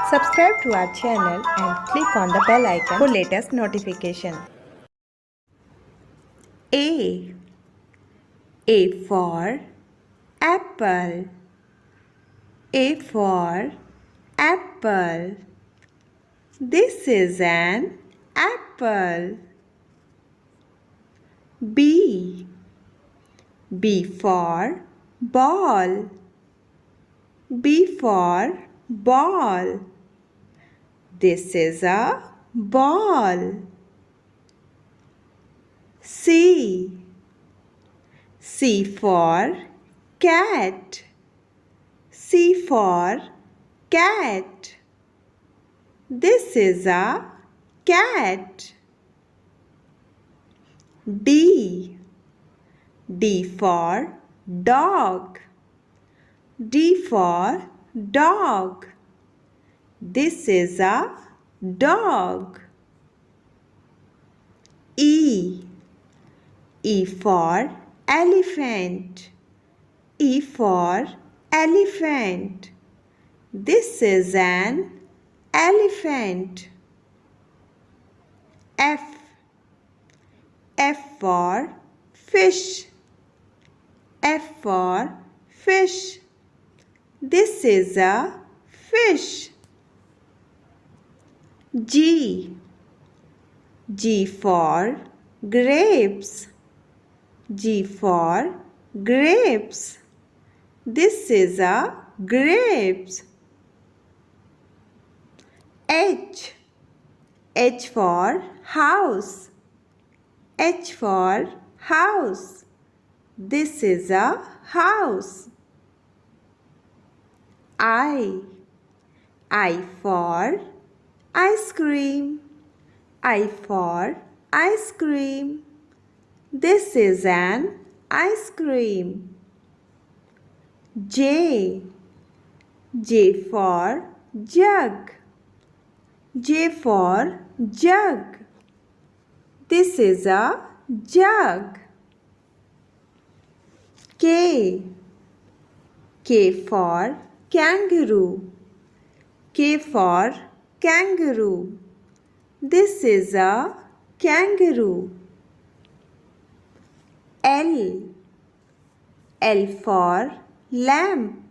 Subscribe to our channel and click on the bell icon for latest notification. A. A for apple. A for apple. This is an apple. B. B for ball. B for ball. This is a ball. C. C for cat. C for cat. This is a cat. D. D for dog. D for dog. This is a dog. E. E for elephant. E for elephant. This is an elephant. F. F for fish. F for fish. This is a fish. G. G for grapes. G for grapes. This is a grapes. H. H for house. H for house. This is a house. I. I for ice cream. I for ice cream. This is an ice cream. J. J for jug. J for jug. This is a jug. K. K for kangaroo. K for kangaroo. This is a kangaroo. L. L for lamp.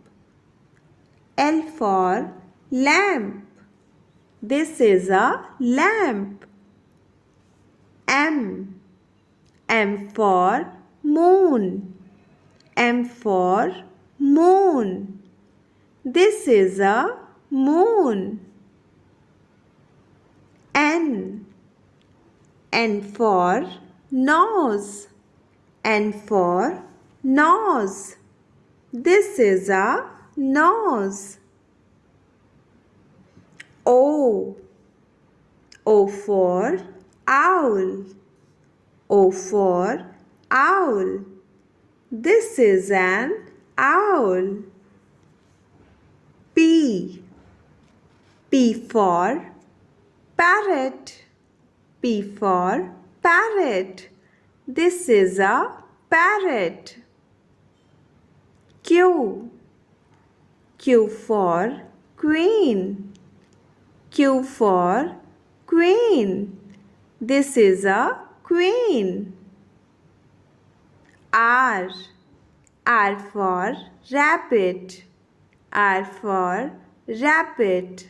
L for lamp. This is a lamp. M. M for moon. M for moon. This is a moon. N. N for nose. N for nose. This is a nose. O. O for owl. O for owl. This is an owl. P. P for parrot. P for parrot. This is a parrot. Q. Q for queen. Q for queen. This is a queen. R. R for rabbit. R for rabbit.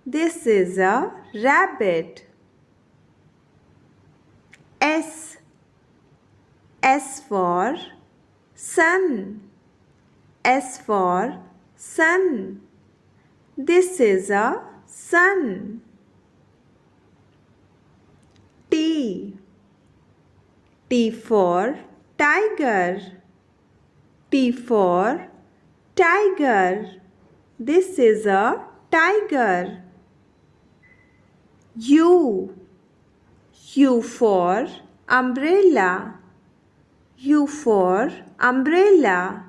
This is a rabbit. S. S for sun. S for sun. This is a sun. T. T for tiger. T for tiger. This is a tiger. U. U for umbrella. U for umbrella.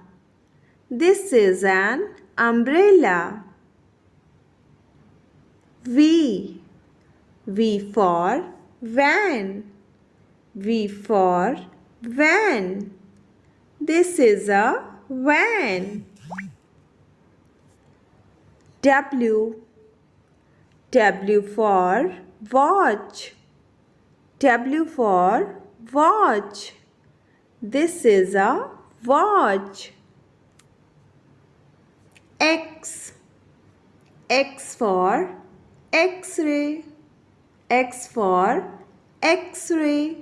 This is an umbrella. V. V for van. V for van. This is a van. W. W for watch. W for watch. This is a watch. X. X for X-ray. X for X-ray.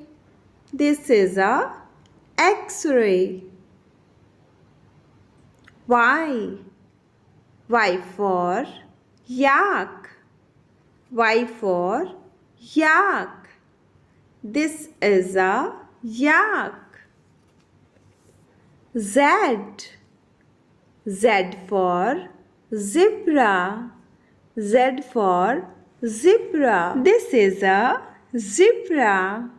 This is a X-ray. Y. Y for yak. Y for yak. This is a yak. Z. Z for zebra. Z for zebra. This is a zebra.